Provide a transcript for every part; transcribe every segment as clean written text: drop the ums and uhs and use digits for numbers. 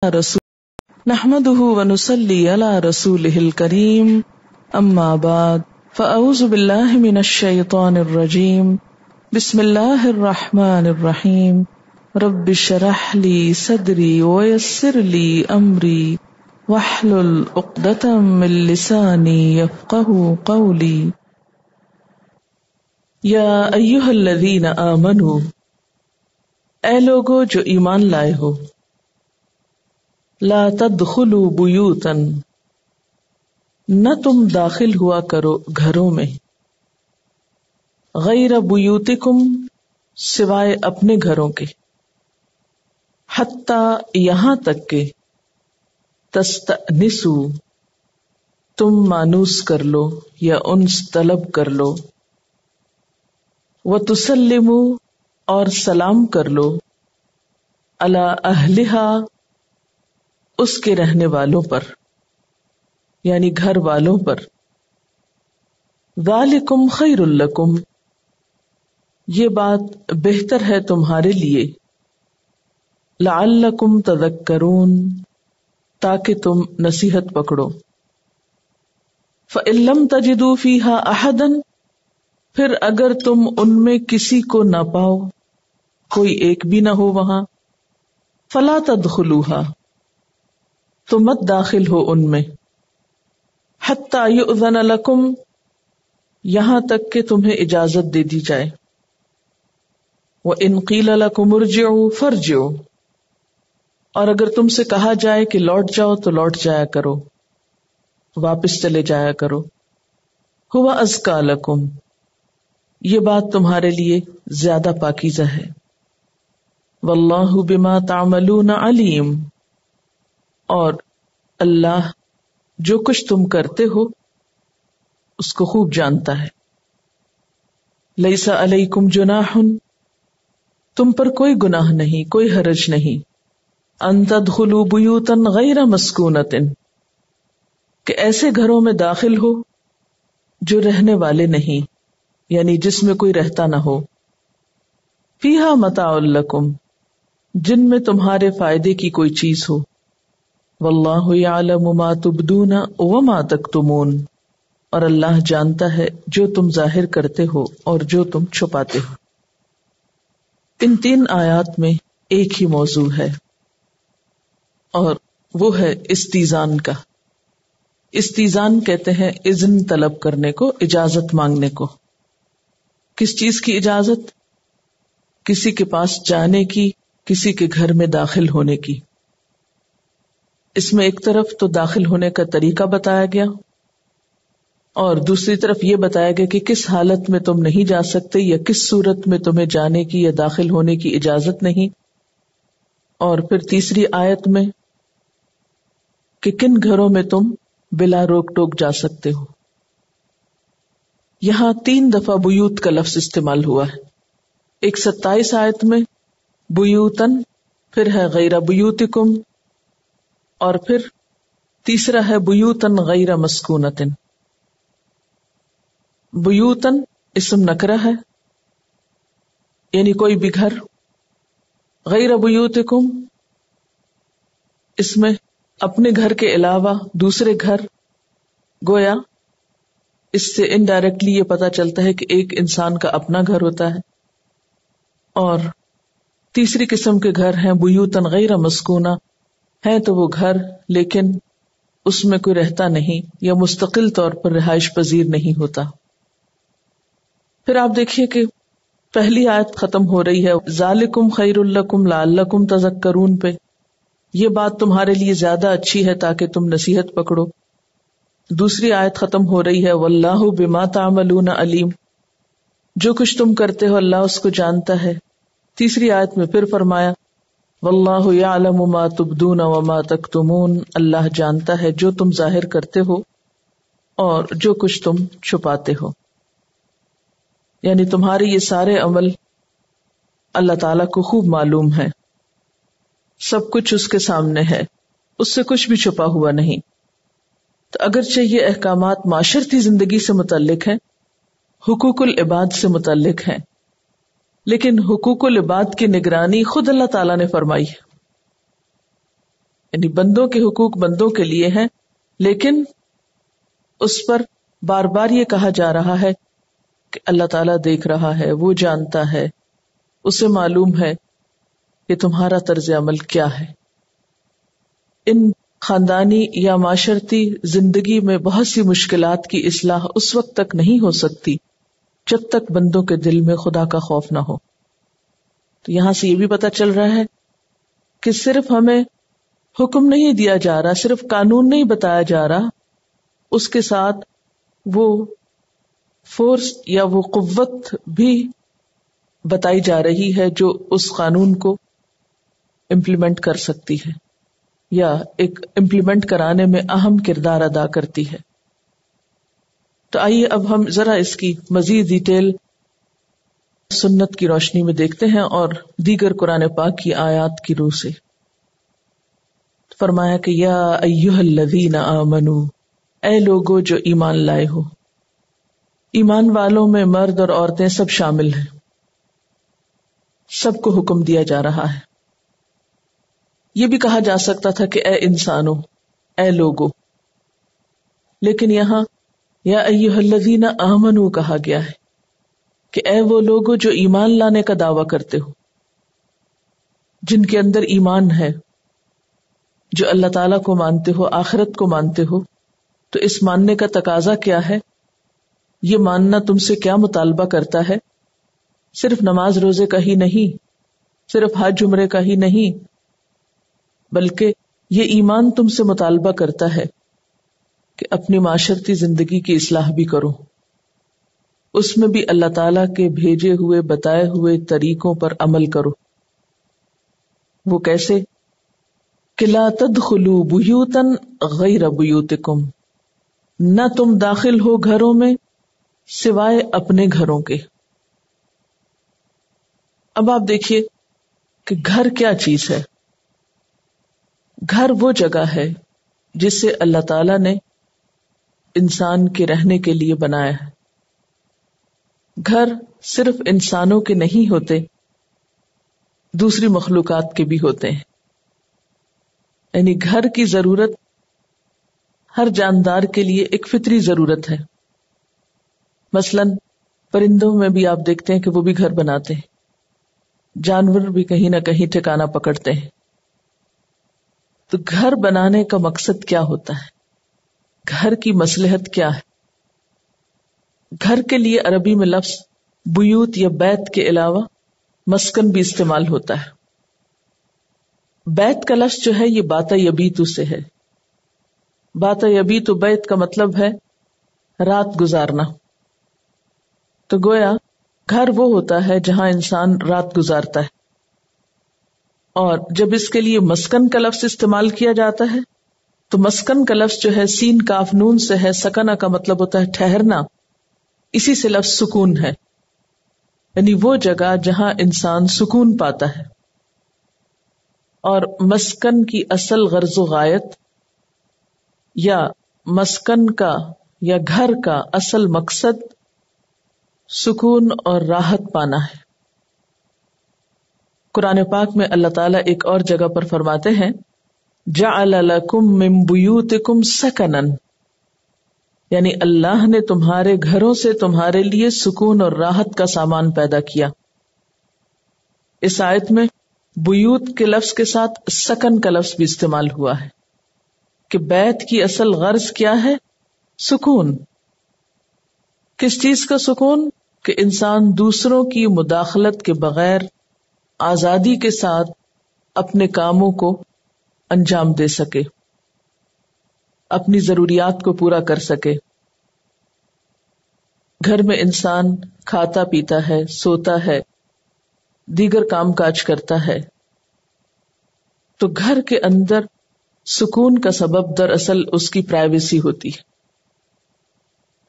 رسول نحمده ونصلي على رسوله الكريم اما بعد فاعوذ بالله من الشيطان الرجيم بسم الله الرحمن الرحيم رب اشرح لي صدري ويسر لي امري واحلل عقدة من لساني يفقهوا قولي یا ایھا الذین آمنوا، اے لوگو جو ایمان لائے ہو، لا تدخلوا بیوتا، نہ تم داخل ہوا کرو گھروں میں، غیر بیوتکم، سوائے اپنے گھروں کے، حتی یہاں تک کہ تستأنسوا، تم مانوس کر لو یا انس طلب کر لو، وَتُسَلِّمُوا، اور سلام کر لو، علی اہلہا، اس کے رہنے والوں پر، یعنی گھر والوں پر، ذالکم خیر لکم، یہ بات بہتر ہے تمہارے لیے، لعلکم تذکرون، تاکہ تم نصیحت پکڑو، فَإِن لَّمْ تَجِدُوا فِيهَا أَحَدًا، پھر اگر تم ان میں کسی کو نہ پاؤ، کوئی ایک بھی نہ ہو وہاں، فلا تدخلوها، تو مت داخل ہو ان میں، حتی یؤذن لکم، یہاں تک کہ تمہیں اجازت دے دی جائے، وَإِن قِیلَ لَکُمُ ارْجِعُوا فَارْجِعُوا، اور اگر تم سے کہا جائے کہ لوٹ جاؤ تو لوٹ جایا کرو، واپس چلے جایا کرو، هُوَ أَزْکَىٰ لَکُمْ، یہ بات تمہارے لیے زیادہ پاکیزہ ہے، واللہ بما تعملون علیم، اور اللہ جو کچھ تم کرتے ہو اس کو خوب جانتا ہے، لیس علیکم جناح، تم پر کوئی گناہ نہیں، کوئی حرج نہیں، ان تدخلوا بیوتا غیر مسکونۃ، کہ ایسے گھروں میں داخل ہو جو رہنے والے نہیں، یعنی جس میں کوئی رہتا نہ ہو، فیہا متاع لکم، جن میں تمہارے فائدے کی کوئی چیز ہو، واللہ یعلم ما تبدون وما تکتمون، اور اللہ جانتا ہے جو تم ظاہر کرتے ہو اور جو تم چھپاتے ہو۔ ان تین آیات میں ایک ہی موضوع ہے، اور وہ ہے استیذان کا۔ استیذان کہتے ہیں اذن طلب کرنے کو، اجازت مانگنے کو۔ کس چیز کی اجازت؟ کسی کے پاس جانے کی، کسی کے گھر میں داخل ہونے کی۔ اس میں ایک طرف تو داخل ہونے کا طریقہ بتایا گیا، اور دوسری طرف یہ بتایا گیا کہ کس حالت میں تم نہیں جا سکتے، یا کس صورت میں تمہیں جانے کی یا داخل ہونے کی اجازت نہیں، اور پھر تیسری آیت میں کہ کن گھروں میں تم بلا روک ٹوک جا سکتے ہو۔ یہاں 3 دفعہ بیوت کا لفظ استعمال ہوا ہے، ایک 27 آیت میں بیوتن، پھر ہے غیر بیوتکم، اور پھر تیسرا ہے بیوتن غیر مسکونتن۔ بیوتن اسم نکرہ ہے، یعنی کوئی بھی گھر، غیر بیوتکم اس میں اپنے گھر کے علاوہ دوسرے گھر، گویا اس سے انڈائریکٹلی یہ پتا چلتا ہے کہ ایک انسان کا اپنا گھر ہوتا ہے۔ اور تیسری قسم کے گھر ہیں بیوتن غیر مسکونہ، ہیں تو وہ گھر لیکن اس میں کوئی رہتا نہیں یا مستقل طور پر رہائش پذیر نہیں ہوتا۔ پھر آپ دیکھیے کہ پہلی آیت ختم ہو رہی ہے ذالکم خیر لکم لعلکم تذکرون پہ، یہ بات تمہارے لیے زیادہ اچھی ہے تاکہ تم نصیحت پکڑو۔ دوسری آیت ختم ہو رہی ہے واللہ بما تعملون علیم، جو کچھ تم کرتے ہو اللہ اس کو جانتا ہے۔ تیسری آیت میں پھر فرمایا واللہ یعلم ما تبدون وما تکتمون، اللہ جانتا ہے جو تم ظاہر کرتے ہو اور جو کچھ تم چھپاتے ہو، یعنی تمہارے یہ سارے عمل اللہ تعالیٰ کو خوب معلوم ہے، سب کچھ اس کے سامنے ہے، اس سے کچھ بھی چھپا ہوا نہیں۔ تو اگرچہ یہ احکامات معاشرتی زندگی سے متعلق ہیں، حقوق العباد سے متعلق ہیں، لیکن حقوق العباد کی نگرانی خود اللہ تعالیٰ نے فرمائی ہے۔ یعنی بندوں کے حقوق بندوں کے لیے ہیں، لیکن اس پر بار بار یہ کہا جا رہا ہے کہ اللہ تعالیٰ دیکھ رہا ہے، وہ جانتا ہے، اسے معلوم ہے کہ تمہارا طرز عمل کیا ہے۔ ان خاندانی یا معاشرتی زندگی میں بہت سی مشکلات کی اصلاح اس وقت تک نہیں ہو سکتی جب تک بندوں کے دل میں خدا کا خوف نہ ہو۔ تو یہاں سے یہ بھی پتہ چل رہا ہے کہ صرف ہمیں حکم نہیں دیا جا رہا، صرف قانون نہیں بتایا جا رہا، اس کے ساتھ وہ فورس یا وہ قوت بھی بتائی جا رہی ہے جو اس قانون کو امپلیمنٹ کر سکتی ہے یا ایک امپلیمنٹ کرانے میں اہم کردار ادا کرتی ہے۔ تو آئیے اب ہم ذرا اس کی مزید ڈیٹیل سنت کی روشنی میں دیکھتے ہیں اور دیگر قرآن پاک کی آیات کی روح سے۔ فرمایا کہ یا ایھا الذین آمنو، اے لوگو جو ایمان لائے ہو۔ ایمان والوں میں مرد اور عورتیں سب شامل ہیں، سب کو حکم دیا جا رہا ہے۔ یہ بھی کہا جا سکتا تھا کہ اے انسانو، اے لوگو، لیکن یہاں یا ایھا الذین آمنو کہا گیا ہے کہ اے وہ لوگو جو ایمان لانے کا دعویٰ کرتے ہو، جن کے اندر ایمان ہے، جو اللہ تعالیٰ کو مانتے ہو، آخرت کو مانتے ہو۔ تو اس ماننے کا تقاضا کیا ہے؟ یہ ماننا تم سے کیا مطالبہ کرتا ہے؟ صرف نماز روزے کا ہی نہیں، صرف حج عمرے کا ہی نہیں، بلکہ یہ ایمان تم سے مطالبہ کرتا ہے کہ اپنی معاشرتی زندگی کی اصلاح بھی کرو، اس میں بھی اللہ تعالیٰ کے بھیجے ہوئے بتائے ہوئے طریقوں پر عمل کرو۔ وہ کیسے؟ کہ لا تدخلوا بیوتا غیر بیوتکم، نہ تم داخل ہو گھروں میں سوائے اپنے گھروں کے۔ اب آپ دیکھیے کہ گھر کیا چیز ہے۔ گھر وہ جگہ ہے جسے اللہ تعالیٰ نے انسان کے رہنے کے لیے بنایا ہے۔ گھر صرف انسانوں کے نہیں ہوتے، دوسری مخلوقات کے بھی ہوتے ہیں۔ یعنی گھر کی ضرورت ہر جاندار کے لیے ایک فطری ضرورت ہے۔ مثلا پرندوں میں بھی آپ دیکھتے ہیں کہ وہ بھی گھر بناتے ہیں، جانور بھی کہیں نہ کہیں ٹھکانہ پکڑتے ہیں۔ تو گھر بنانے کا مقصد کیا ہوتا ہے؟ گھر کی مصلحت کیا ہے؟ گھر کے لیے عربی میں لفظ بیوت یا بیت کے علاوہ مسکن بھی استعمال ہوتا ہے۔ بیت کا لفظ جو ہے یہ باتا یبیتو سے ہے۔ باتا یبیتو بیت کا مطلب ہے رات گزارنا۔ تو گویا گھر وہ ہوتا ہے جہاں انسان رات گزارتا ہے، اور جب اس کے لیے مسکن کا لفظ استعمال کیا جاتا ہے تو مسکن کا لفظ جو ہے سین کاف نون سے ہے، سکنہ کا مطلب ہوتا ہے ٹھہرنا، اسی سے لفظ سکون ہے، یعنی وہ جگہ جہاں انسان سکون پاتا ہے۔ اور مسکن کی اصل غرض و غایت یا مسکن کا یا گھر کا اصل مقصد سکون اور راحت پانا ہے۔ قرآن پاک میں اللہ تعالیٰ ایک اور جگہ پر فرماتے ہیں جعل لکم من بیوتکم سکنا، یعنی اللہ نے تمہارے گھروں سے تمہارے لیے سکون اور راحت کا سامان پیدا کیا۔ اس آیت میں بیوت کے لفظ کے ساتھ سکن کا لفظ بھی استعمال ہوا ہے کہ بیت کی اصل غرض کیا ہے؟ سکون۔ کس چیز کا سکون؟ کہ انسان دوسروں کی مداخلت کے بغیر آزادی کے ساتھ اپنے کاموں کو انجام دے سکے، اپنی ضروریات کو پورا کر سکے۔ گھر میں انسان کھاتا پیتا ہے، سوتا ہے، دیگر کام کاج کرتا ہے، تو گھر کے اندر سکون کا سبب دراصل اس کی پرائیویسی ہوتی ہے۔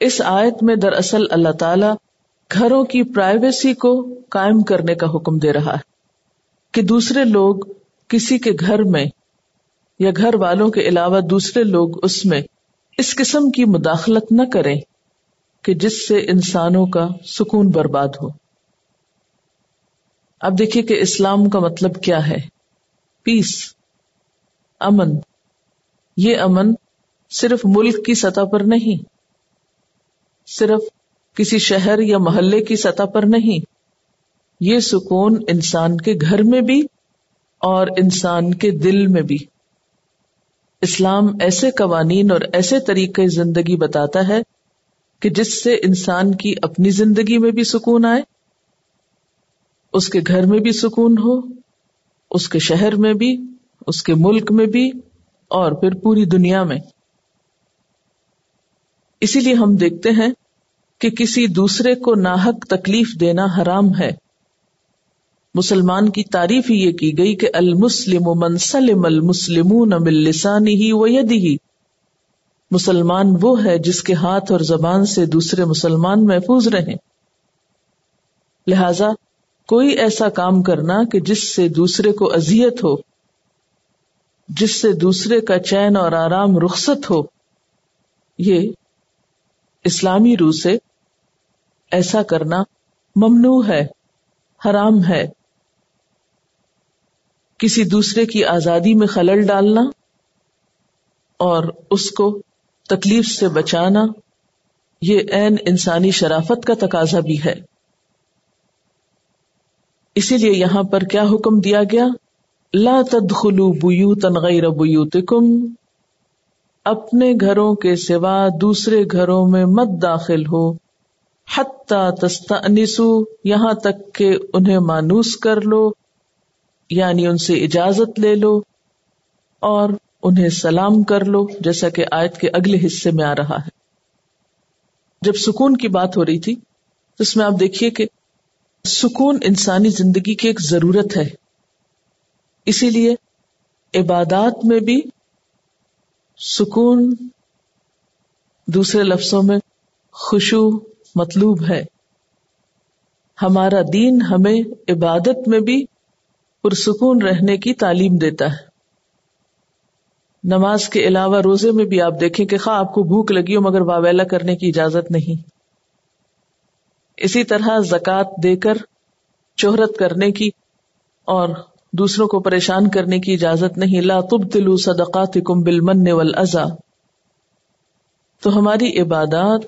اس آیت میں دراصل اللہ تعالی گھروں کی پرائیویسی کو قائم کرنے کا حکم دے رہا ہے کہ دوسرے لوگ کسی کے گھر میں یا گھر والوں کے علاوہ دوسرے لوگ اس میں اس قسم کی مداخلت نہ کریں کہ جس سے انسانوں کا سکون برباد ہو۔ اب دیکھیے کہ اسلام کا مطلب کیا ہے؟ پیس۔ امن، یہ امن صرف ملک کی سطح پر نہیں، صرف کسی شہر یا محلے کی سطح پر نہیں، یہ سکون انسان کے گھر میں بھی اور انسان کے دل میں بھی۔ اسلام ایسے قوانین اور ایسے طریقے زندگی بتاتا ہے کہ جس سے انسان کی اپنی زندگی میں بھی سکون آئے، اس کے گھر میں بھی سکون ہو، اس کے شہر میں بھی، اس کے ملک میں بھی، اور پھر پوری دنیا میں۔ اسی لیے ہم دیکھتے ہیں کہ کسی دوسرے کو ناحق تکلیف دینا حرام ہے۔ مسلمان کی تعریف ہی یہ کی گئی کہ المسلم من سلم المسلمون من لسانہ ویدہ، مسلمان وہ ہے جس کے ہاتھ اور زبان سے دوسرے مسلمان محفوظ رہیں۔ لہذا کوئی ایسا کام کرنا کہ جس سے دوسرے کو اذیت ہو، جس سے دوسرے کا چین اور آرام رخصت ہو، یہ اسلامی روح سے ایسا کرنا ممنوع ہے، حرام ہے۔ کسی دوسرے کی آزادی میں خلل ڈالنا اور اس کو تکلیف سے بچانا، یہ عین انسانی شرافت کا تقاضا بھی ہے۔ اسی لیے یہاں پر کیا حکم دیا گیا؟ لا تدخلوا بیوتا غیر بیوتکم، اپنے گھروں کے سوا دوسرے گھروں میں مت داخل ہو، حتی تستأنسوا، یہاں تک کہ انہیں مانوس کر لو، یعنی ان سے اجازت لے لو اور انہیں سلام کر لو، جیسا کہ آیت کے اگلے حصے میں آ رہا ہے۔ جب سکون کی بات ہو رہی تھی تو اس میں آپ دیکھیے کہ سکون انسانی زندگی کی ایک ضرورت ہے، اسی لیے عبادات میں بھی سکون، دوسرے لفظوں میں خشوع مطلوب ہے۔ ہمارا دین ہمیں عبادت میں بھی پرسکون رہنے کی تعلیم دیتا ہے۔ نماز کے علاوہ روزے میں بھی آپ دیکھیں کہ خواہ آپ کو بھوک لگی ہو مگر واویلا کرنے کی اجازت نہیں۔ اسی طرح زکوٰۃ دے کر شہرت کرنے کی اور دوسروں کو پریشان کرنے کی اجازت نہیں۔ لا تبطلوا صدقاتکم بالمن والاذی۔ تو ہماری عبادات،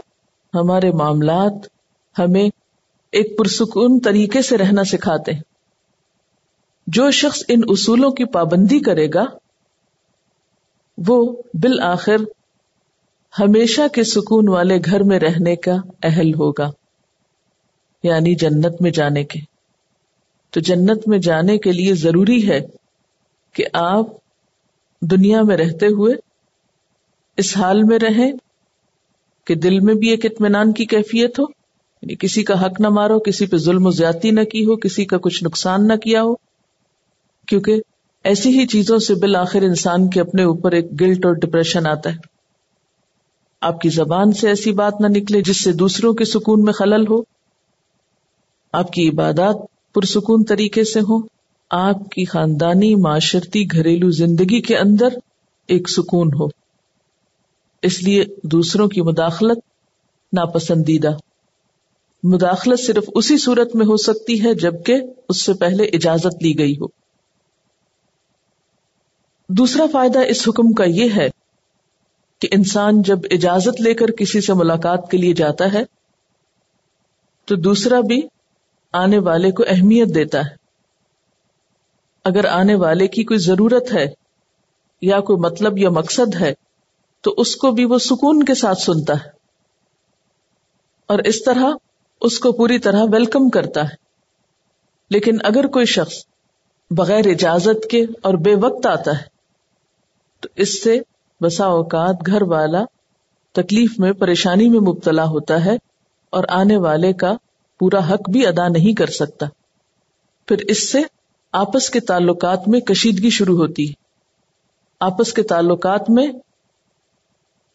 ہمارے معاملات ہمیں ایک پرسکون طریقے سے رہنا سکھاتے ہیں۔ جو شخص ان اصولوں کی پابندی کرے گا وہ بالآخر ہمیشہ کے سکون والے گھر میں رہنے کا اہل ہوگا، یعنی جنت میں جانے کے۔ تو جنت میں جانے کے لیے ضروری ہے کہ آپ دنیا میں رہتے ہوئے اس حال میں رہیں کہ دل میں بھی ایک اطمینان کی کیفیت ہو، یعنی کسی کا حق نہ مارو، کسی پہ ظلم و زیادتی نہ کی ہو، کسی کا کچھ نقصان نہ کیا ہو، کیونکہ ایسی ہی چیزوں سے بالآخر انسان کے اپنے اوپر ایک گلٹ اور ڈپریشن آتا ہے۔ آپ کی زبان سے ایسی بات نہ نکلے جس سے دوسروں کے سکون میں خلل ہو، آپ کی عبادات پرسکون طریقے سے ہوں، آپ کی خاندانی، معاشرتی، گھریلو زندگی کے اندر ایک سکون ہو۔ اس لیے دوسروں کی مداخلت ناپسندیدہ۔ مداخلت صرف اسی صورت میں ہو سکتی ہے جبکہ اس سے پہلے اجازت لی گئی ہو۔ دوسرا فائدہ اس حکم کا یہ ہے کہ انسان جب اجازت لے کر کسی سے ملاقات کے لیے جاتا ہے تو دوسرا بھی آنے والے کو اہمیت دیتا ہے۔ اگر آنے والے کی کوئی ضرورت ہے یا کوئی مطلب یا مقصد ہے تو اس کو بھی وہ سکون کے ساتھ سنتا ہے اور اس طرح اس کو پوری طرح ویلکم کرتا ہے۔ لیکن اگر کوئی شخص بغیر اجازت کے اور بے وقت آتا ہے تو اس سے بسا اوقات گھر والا تکلیف میں، پریشانی میں مبتلا ہوتا ہے اور آنے والے کا پورا حق بھی ادا نہیں کر سکتا۔ پھر اس سے آپس کے تعلقات میں کشیدگی شروع ہوتی ہے، آپس کے تعلقات میں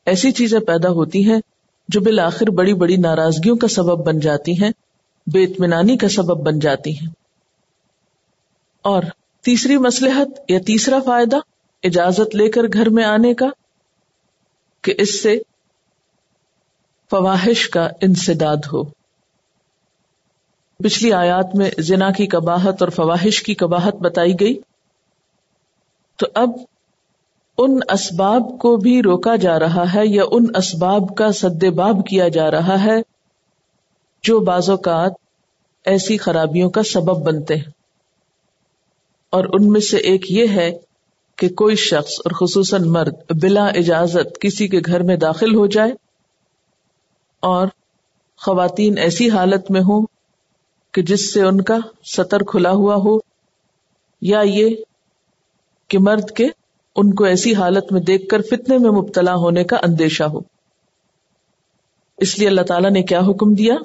ایسی چیزیں پیدا ہوتی ہیں جو بالآخر بڑی بڑی ناراضگیوں کا سبب بن جاتی ہیں، بے اطمینانی کا سبب بن جاتی ہیں۔ اور تیسری مصلحت یا تیسرا فائدہ اجازت لے کر گھر میں آنے کا کہ اس سے فواحش کا انسداد ہو۔ پچھلی آیات میں زنا کی قباحت اور فواحش کی قباحت بتائی گئی، تو اب ان اسباب کو بھی روکا جا رہا ہے یا ان اسباب کا سد باب کیا جا رہا ہے جو بعض اوقات ایسی خرابیوں کا سبب بنتے ہیں. اور ان میں سے ایک یہ ہے کہ کوئی شخص اور خصوصاً مرد بلا اجازت کسی کے گھر میں داخل ہو جائے اور خواتین ایسی حالت میں ہوں کہ جس سے ان کا ستر کھلا ہوا ہو، یا یہ کہ مرد کے ان کو ایسی حالت میں دیکھ کر فتنے میں مبتلا ہونے کا اندیشہ ہو. اس لیے اللہ تعالیٰ نے کیا حکم دیا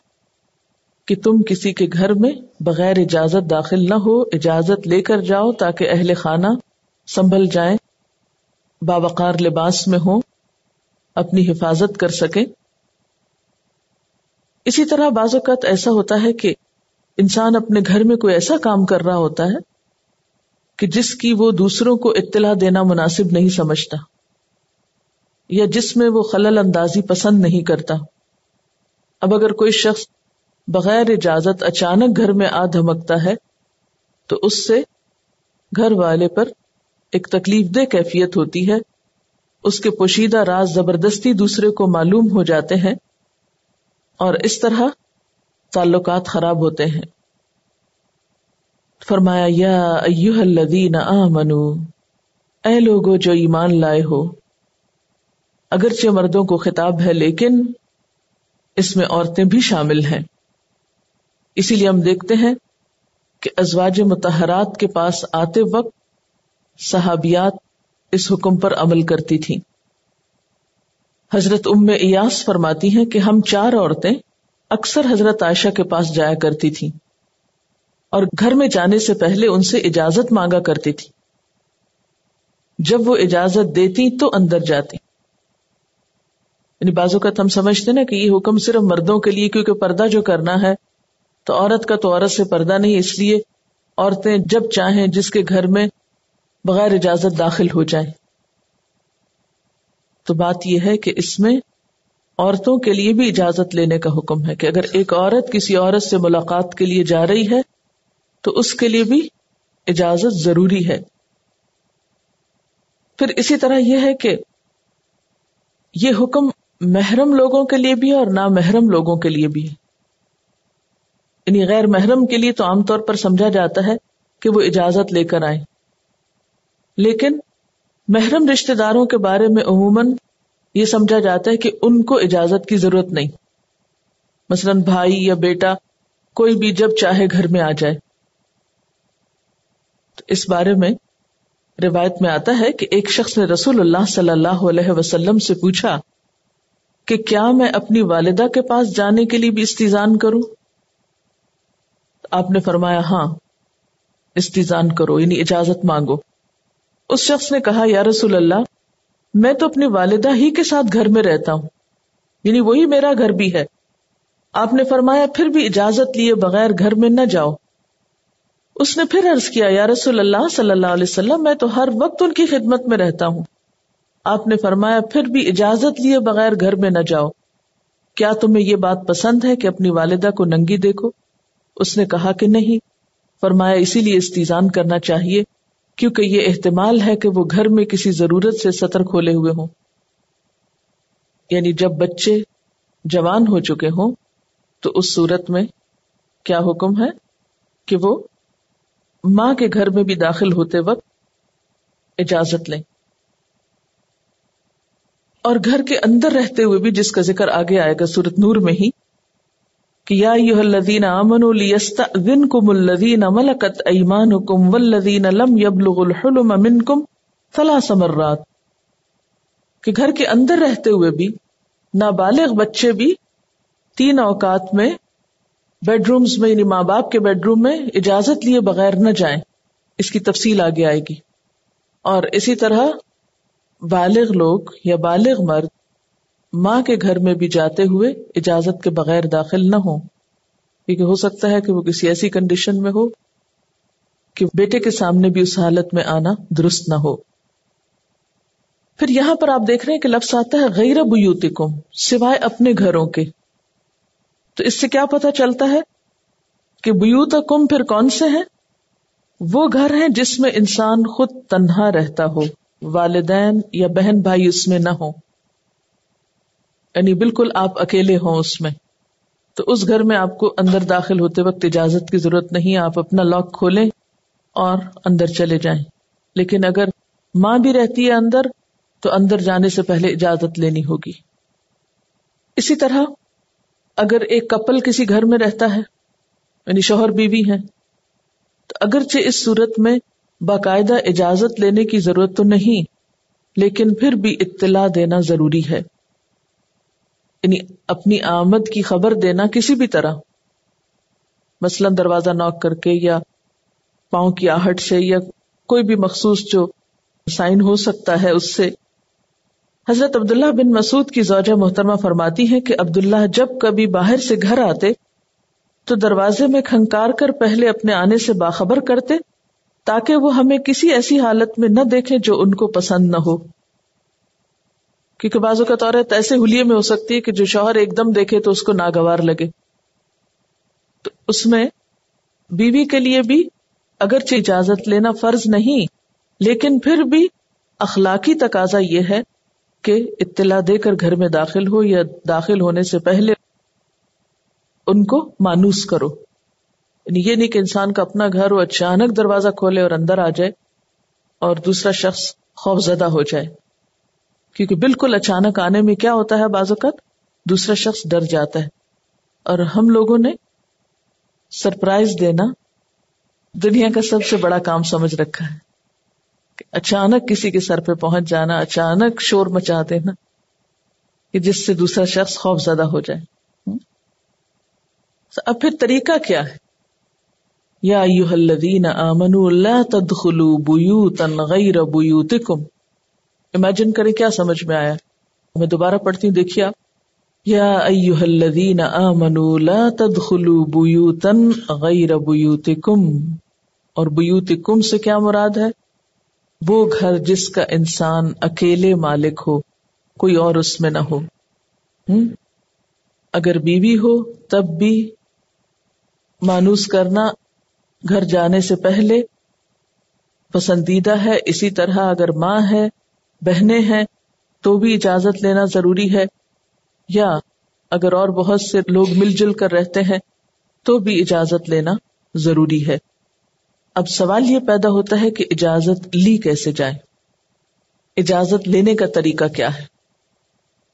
کہ تم کسی کے گھر میں بغیر اجازت داخل نہ ہو، اجازت لے کر جاؤ تاکہ اہل خانہ سنبھل جائیں، باوقار لباس میں ہوں، اپنی حفاظت کر سکیں. اسی طرح بعض اوقات ایسا ہوتا ہے کہ انسان اپنے گھر میں کوئی ایسا کام کر رہا ہوتا ہے کہ جس کی وہ دوسروں کو اطلاع دینا مناسب نہیں سمجھتا، یا جس میں وہ خلل اندازی پسند نہیں کرتا. اب اگر کوئی شخص بغیر اجازت اچانک گھر میں آ دھمکتا ہے تو اس سے گھر والے پر ایک تکلیف دہ کیفیت ہوتی ہے، اس کے پوشیدہ راز زبردستی دوسرے کو معلوم ہو جاتے ہیں اور اس طرح تعلقات خراب ہوتے ہیں. فرمایا یا ایھا الذین آمنو، اے لوگو جو ایمان لائے ہو. اگرچہ مردوں کو خطاب ہے لیکن اس میں عورتیں بھی شامل ہیں. اسی لیے ہم دیکھتے ہیں کہ ازواج مطہرات کے پاس آتے وقت صحابیات اس حکم پر عمل کرتی تھیں. حضرت ام ایاس فرماتی ہیں کہ ہم 4 عورتیں اکثر حضرت عائشہ کے پاس جایا کرتی تھیں اور گھر میں جانے سے پہلے ان سے اجازت مانگا کرتی تھی. جب وہ اجازت دیتی تو اندر جاتی. یعنی بعض اوقات ہم سمجھتے نا کہ یہ حکم صرف مردوں کے لیے، کیونکہ پردہ جو کرنا ہے تو عورت کا تو عورت سے پردہ نہیں، اس لیے عورتیں جب چاہیں جس کے گھر میں بغیر اجازت داخل ہو جائیں. تو بات یہ ہے کہ اس میں عورتوں کے لیے بھی اجازت لینے کا حکم ہے کہ اگر ایک عورت کسی عورت سے ملاقات کے لیے جا رہی ہے تو اس کے لیے بھی اجازت ضروری ہے. پھر اسی طرح یہ ہے کہ یہ حکم محرم لوگوں کے لیے بھی ہے اور نامحرم لوگوں کے لیے بھی ہے. یعنی غیر محرم کے لیے تو عام طور پر سمجھا جاتا ہے کہ وہ اجازت لے کر آئیں، لیکن محرم رشتہ داروں کے بارے میں عموماً یہ سمجھا جاتا ہے کہ ان کو اجازت کی ضرورت نہیں. مثلاً بھائی یا بیٹا کوئی بھی جب چاہے گھر میں آ جائے. تو اس بارے میں روایت میں آتا ہے کہ ایک شخص نے رسول اللہ صلی اللہ علیہ وسلم سے پوچھا کہ کیا میں اپنی والدہ کے پاس جانے کے لیے بھی استئذان کروں؟ آپ نے فرمایا ہاں، استئذان کرو، یعنی اجازت مانگو. اس شخص نے کہا یا رسول اللہ، میں تو اپنی والدہ ہی کے ساتھ گھر میں رہتا ہوں، یعنی وہی میرا گھر بھی ہے. آپ نے فرمایا پھر بھی اجازت لیے بغیر گھر میں نہ جاؤ. اس نے پھر عرض کیا یا رسول اللہ صلی اللہ علیہ وسلم، میں تو ہر وقت ان کی خدمت میں رہتا ہوں. آپ نے فرمایا پھر بھی اجازت لیے بغیر گھر میں نہ جاؤ. کیا تمہیں یہ بات پسند ہے کہ اپنی والدہ کو ننگی دیکھو؟ اس نے کہا کہ نہیں. فرمایا اسی لیے استئذان کرنا چاہیے کیونکہ یہ احتمال ہے کہ وہ گھر میں کسی ضرورت سے ستر کھولے ہوئے ہوں. یعنی جب بچے جوان ہو چکے ہوں تو اس صورت میں کیا حکم ہے کہ وہ ماں کے گھر میں بھی داخل ہوتے وقت اجازت لیں. اور گھر کے اندر رہتے ہوئے بھی، جس کا ذکر آگے آئے گا سورۃ نور میں ہی، کہ یا ایھا الذین آمنوا لیستأذنکم الذین ملکت ایمانکم والذین لم یبلغوا الحلم منکم 3 مرات، کہ گھر کے اندر رہتے ہوئے بھی نابالغ بچے بھی 3 اوقات میں بیڈ رومز میں، یعنی ماں باپ کے بیڈ روم میں اجازت لیے بغیر نہ جائیں. اس کی تفصیل آگے آئے گی. اور اسی طرح بالغ لوگ یا بالغ مرد ماں کے گھر میں بھی جاتے ہوئے اجازت کے بغیر داخل نہ ہوں، کیونکہ ہو سکتا ہے کہ وہ کسی ایسی کنڈیشن میں ہو کہ بیٹے کے سامنے بھی اس حالت میں آنا درست نہ ہو. پھر یہاں پر آپ دیکھ رہے ہیں کہ لفظ آتا ہے غیر بیوتکم، سوائے اپنے گھروں کے. تو اس سے کیا پتہ چلتا ہے کہ بیوتکم پھر کون سے ہیں؟ وہ گھر ہیں جس میں انسان خود تنہا رہتا ہو، والدین یا بہن بھائی اس میں نہ ہو، یعنی بالکل آپ اکیلے ہوں اس میں، تو اس گھر میں آپ کو اندر داخل ہوتے وقت اجازت کی ضرورت نہیں، آپ اپنا لاک کھولیں اور اندر چلے جائیں. لیکن اگر ماں بھی رہتی ہے اندر تو اندر جانے سے پہلے اجازت لینی ہوگی. اسی طرح اگر ایک کپل کسی گھر میں رہتا ہے، یعنی شوہر بیوی ہیں، تو اگرچہ اس صورت میں باقاعدہ اجازت لینے کی ضرورت تو نہیں، لیکن پھر بھی اطلاع دینا ضروری ہے، یعنی اپنی آمد کی خبر دینا کسی بھی طرح، مثلا دروازہ ناک کر کے یا پاؤں کی آہٹ سے یا کوئی بھی مخصوص جو سائن ہو سکتا ہے اس سے. حضرت عبداللہ بن مسعود کی زوجہ محترمہ فرماتی ہیں کہ عبداللہ جب کبھی باہر سے گھر آتے تو دروازے میں کھنکار کر پہلے اپنے آنے سے باخبر کرتے تاکہ وہ ہمیں کسی ایسی حالت میں نہ دیکھیں جو ان کو پسند نہ ہو. کیونکہ بعض اوقات عورت ایسے حلیے میں ہو سکتی ہے کہ جو شوہر ایک دم دیکھے تو اس کو ناگوار لگے. تو اس میں بیوی کے لیے بھی اگرچہ اجازت لینا فرض نہیں، لیکن پھر بھی اخلاقی تقاضا یہ ہے کہ اطلاع دے کر گھر میں داخل ہو یا داخل ہونے سے پہلے ان کو مانوس کرو. یعنی یہ نہیں کہ انسان کا اپنا گھر ہو، اچانک دروازہ کھولے اور اندر آ جائے اور دوسرا شخص خوف زدہ ہو جائے، کیونکہ بالکل اچانک آنے میں کیا ہوتا ہے، بعض اوقات دوسرا شخص ڈر جاتا ہے. اور ہم لوگوں نے سرپرائز دینا دنیا کا سب سے بڑا کام سمجھ رکھا ہے، کہ اچانک کسی کے سر پہ پہنچ جانا، اچانک شور مچا دینا کہ جس سے دوسرا شخص خوف زدہ ہو جائے. اب پھر طریقہ کیا ہے؟ یا ایھا الذین آمنوا لا تدخلوا بیوتا غیر بیوتکم. امیجن کریں کیا سمجھ میں آیا. میں دوبارہ پڑھتی ہوں، دیکھیے آپ. یا ایھا الذین آمنوا لا تدخلوا بیوتا غیر بیوتکم. اور بیوتکم سے کیا مراد ہے؟ وہ گھر جس کا انسان اکیلے مالک ہو، کوئی اور اس میں نہ ہو. اگر بیوی ہو تب بھی مانوس کرنا گھر جانے سے پہلے پسندیدہ ہے. اسی طرح اگر ماں ہے، بہنیں ہیں تو بھی اجازت لینا ضروری ہے، یا اگر اور بہت سے لوگ مل جل کر رہتے ہیں تو بھی اجازت لینا ضروری ہے. اب سوال یہ پیدا ہوتا ہے کہ اجازت لی کیسے جائے، اجازت لینے کا طریقہ کیا ہے؟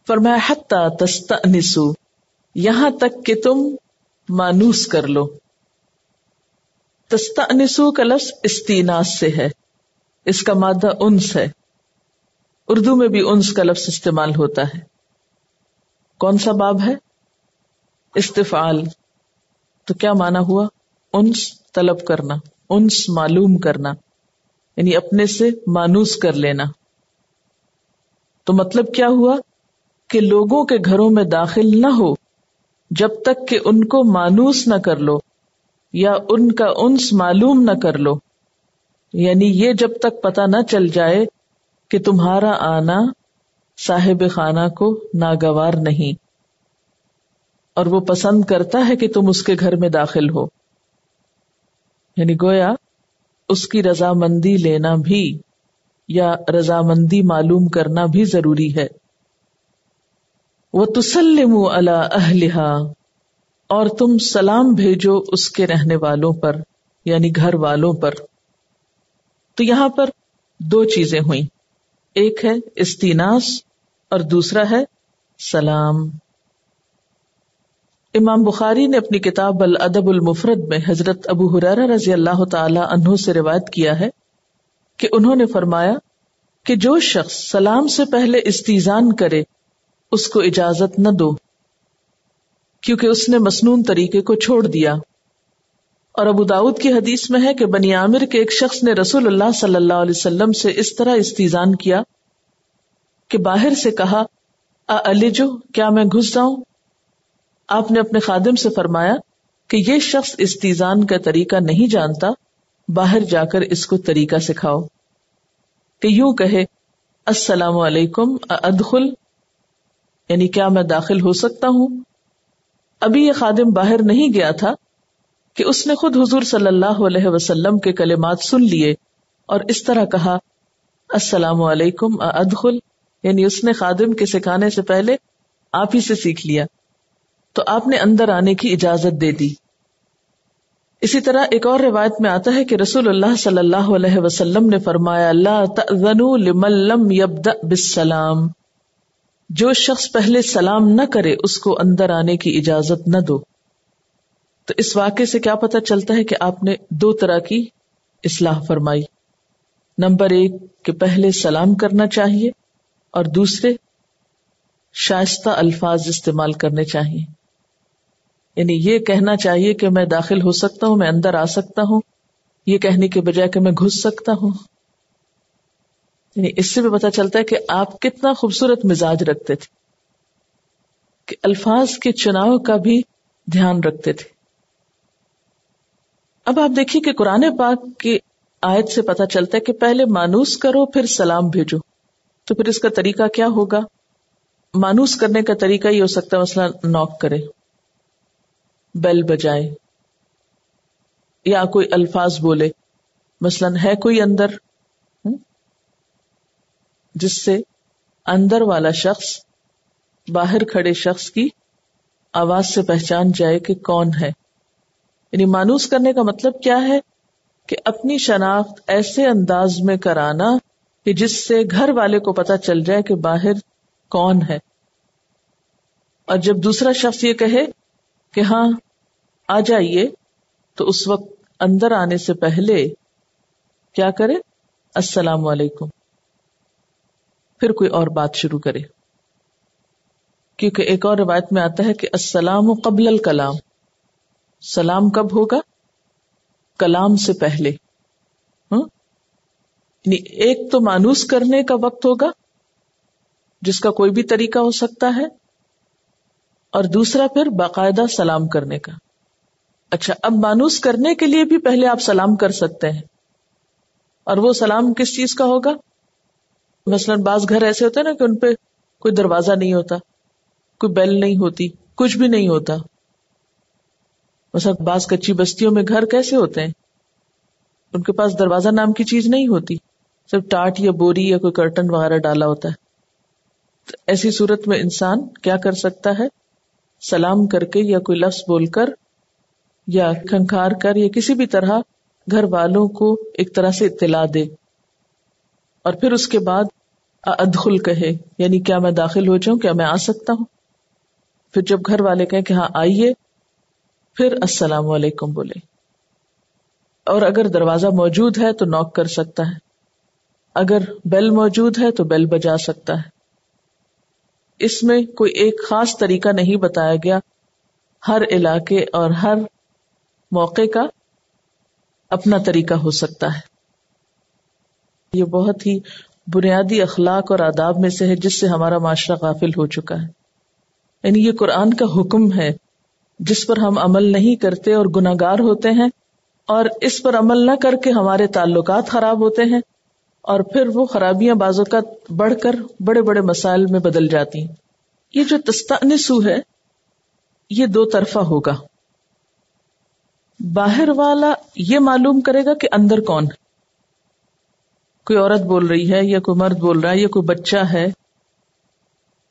فرمایا حتی تستأنسوا، یہاں تک کہ تم مانوس کر لو. تستأنسوا کا لفظ استیناس سے ہے، اس کا مادہ انس ہے. اردو میں بھی انس کا لفظ استعمال ہوتا ہے. کون سا باب ہے؟ استفعال. تو کیا معنی ہوا؟ انس طلب کرنا، انس معلوم کرنا، یعنی اپنے سے مانوس کر لینا. تو مطلب کیا ہوا کہ لوگوں کے گھروں میں داخل نہ ہو جب تک کہ ان کو مانوس نہ کر لو یا ان کا انس معلوم نہ کر لو. یعنی یہ جب تک پتہ نہ چل جائے کہ تمہارا آنا صاحب خانہ کو ناگوار نہیں اور وہ پسند کرتا ہے کہ تم اس کے گھر میں داخل ہو. یعنی گویا اس کی رضامندی لینا بھی یا رضامندی معلوم کرنا بھی ضروری ہے. وَتُسَلِّمُوا عَلَىٰ أَهْلِهَا، اور تم سلام بھیجو اس کے رہنے والوں پر، یعنی گھر والوں پر. تو یہاں پر دو چیزیں ہوئیں، ایک ہے استیناس اور دوسرا ہے سلام. امام بخاری نے اپنی کتاب الادب المفرد میں حضرت ابو ہریرہ رضی اللہ تعالی عنہ سے روایت کیا ہے کہ انہوں نے فرمایا کہ جو شخص سلام سے پہلے استیزان کرے اس کو اجازت نہ دو، کیونکہ اس نے مسنون طریقے کو چھوڑ دیا. اور ابو داؤد کی حدیث میں ہے کہ بنی عامر کے ایک شخص نے رسول اللہ صلی اللہ علیہ وسلم سے اس طرح استیزان کیا کہ باہر سے کہا اَأَلِجُ، کیا میں گھس جاؤں؟ آپ نے اپنے خادم سے فرمایا کہ یہ شخص استیزان کا طریقہ نہیں جانتا، باہر جا کر اس کو طریقہ سکھاؤ کہ یوں کہے السلام علیکم ادخل، یعنی کیا میں داخل ہو سکتا ہوں. ابھی یہ خادم باہر نہیں گیا تھا کہ اس نے خود حضور صلی اللہ علیہ وسلم کے کلمات سن لیے اور اس طرح کہا السلام علیکم ادخل، یعنی اس نے خادم کے سکھانے سے پہلے آپ ہی سے سیکھ لیا تو آپ نے اندر آنے کی اجازت دے دی. اسی طرح ایک اور روایت میں آتا ہے کہ رسول اللہ صلی اللہ علیہ وسلم نے فرمایا لا تأذنوا لمن لم يبدأ بالسلام، جو شخص پہلے سلام نہ کرے اس کو اندر آنے کی اجازت نہ دو. تو اس واقعے سے کیا پتہ چلتا ہے کہ آپ نے دو طرح کی اصلاح فرمائی. نمبر 1 کہ پہلے سلام کرنا چاہیے، اور دوسرے شائستہ الفاظ استعمال کرنے چاہیے. یعنی یہ کہنا چاہیے کہ میں داخل ہو سکتا ہوں، میں اندر آ سکتا ہوں، یہ کہنے کے بجائے کہ میں گھس سکتا ہوں. یعنی اس سے بھی پتہ چلتا ہے کہ آپ کتنا خوبصورت مزاج رکھتے تھے، کہ الفاظ کے چناؤ کا بھی دھیان رکھتے تھے. اب آپ دیکھیے کہ قرآن پاک کی آیت سے پتہ چلتا ہے کہ پہلے مانوس کرو پھر سلام بھیجو. تو پھر اس کا طریقہ کیا ہوگا؟ مانوس کرنے کا طریقہ یہ ہو سکتا ہے مثلا نوک کرے، بیل بجائے، یا کوئی الفاظ بولے، مثلا ہے کوئی اندر، جس سے اندر والا شخص باہر کھڑے شخص کی آواز سے پہچان جائے کہ کون ہے. یعنی مانوس کرنے کا مطلب کیا ہے کہ اپنی شناخت ایسے انداز میں کرانا کہ جس سے گھر والے کو پتہ چل جائے کہ باہر کون ہے. اور جب دوسرا شخص یہ کہے کہ ہاں آ جائیے، تو اس وقت اندر آنے سے پہلے کیا کرے؟ السلام علیکم، پھر کوئی اور بات شروع کرے. کیونکہ ایک اور روایت میں آتا ہے کہ السلام قبل الکلام، سلام کب ہوگا؟ کلام سے پہلے. یعنی ایک تو مانوس کرنے کا وقت ہوگا جس کا کوئی بھی طریقہ ہو سکتا ہے، اور دوسرا پھر باقاعدہ سلام کرنے کا. اچھا، اب مانوس کرنے کے لیے بھی پہلے آپ سلام کر سکتے ہیں، اور وہ سلام کس چیز کا ہوگا؟ مثلا بعض گھر ایسے ہوتے ہیں نا کہ ان پہ کوئی دروازہ نہیں ہوتا، کوئی بیل نہیں ہوتی، کچھ بھی نہیں ہوتا. مثلا بعض کچی بستیوں میں گھر کیسے ہوتے ہیں، ان کے پاس دروازہ نام کی چیز نہیں ہوتی، صرف ٹاٹ یا بوری یا کوئی کرٹن وغیرہ ڈالا ہوتا ہے. تو ایسی صورت میں انسان کیا کر سکتا ہے؟ سلام کر کے یا کوئی لفظ بول کر یا کھنکھار کر یا کسی بھی طرح گھر والوں کو ایک طرح سے اطلاع دے، اور پھر اس کے بعد ادخل کہے، یعنی کیا میں داخل ہو جاؤں، کیا میں آ سکتا ہوں. پھر جب گھر والے کہیں کہ ہاں آئیے، پھر السلام علیکم بولے. اور اگر دروازہ موجود ہے تو نوک کر سکتا ہے، اگر بیل موجود ہے تو بیل بجا سکتا ہے. اس میں کوئی ایک خاص طریقہ نہیں بتایا گیا، ہر علاقے اور ہر موقع کا اپنا طریقہ ہو سکتا ہے. یہ بہت ہی بنیادی اخلاق اور آداب میں سے ہے جس سے ہمارا معاشرہ غافل ہو چکا ہے. یعنی یہ قرآن کا حکم ہے جس پر ہم عمل نہیں کرتے اور گناہگار ہوتے ہیں، اور اس پر عمل نہ کر کے ہمارے تعلقات خراب ہوتے ہیں، اور پھر وہ خرابیاں بعض اوقات بڑھ کر بڑے بڑے مسائل میں بدل جاتی ہیں. یہ جو تستأنسوا ہے یہ دو طرفہ ہوگا. باہر والا یہ معلوم کرے گا کہ اندر کون ہے، کوئی عورت بول رہی ہے یا کوئی مرد بول رہا ہے یا کوئی بچہ ہے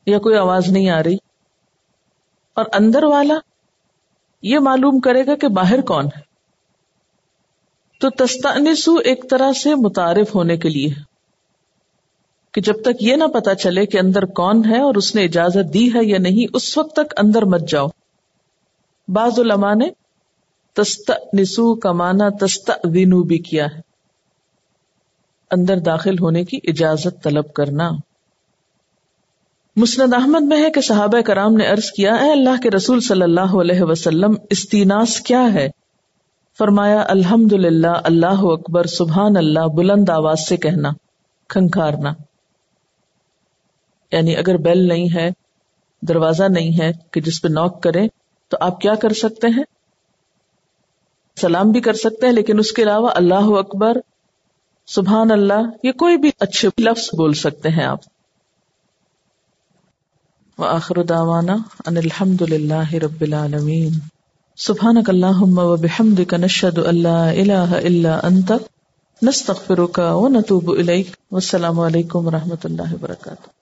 یا کوئی آواز نہیں آ رہی، اور اندر والا یہ معلوم کرے گا کہ باہر کون ہے. تو تستأنسوا ایک طرح سے متعارف ہونے کے لیے، کہ جب تک یہ نہ پتا چلے کہ اندر کون ہے اور اس نے اجازت دی ہے یا نہیں، اس وقت تک اندر مت جاؤ. بعض علماء نے تستأنسوا کا معنی تستأذنوا بھی کیا ہے، اندر داخل ہونے کی اجازت طلب کرنا. مسند احمد میں ہے کہ صحابہ کرام نے عرض کیا، اے اللہ کے رسول صلی اللہ علیہ وسلم، استیناس کیا ہے؟ فرمایا الحمدللہ، اللہ اکبر، سبحان اللہ، بلند آواز سے کہنا، کھنکھارنا. یعنی اگر بیل نہیں ہے، دروازہ نہیں ہے کہ جس پہ نوک کریں، تو آپ کیا کر سکتے ہیں؟ سلام بھی کر سکتے ہیں، لیکن اس کے علاوہ اللہ اکبر، سبحان اللہ، یہ کوئی بھی اچھے لفظ بول سکتے ہیں آپ. وآخر دعوانا ان الحمد للہ رب العالمین. سبحانک اللہم وبحمدک، نشہد ان لا الہ الا انت، نستغفرک ونتوب الیک، والسلام علیکم ورحمۃ اللہ وبرکاتہ۔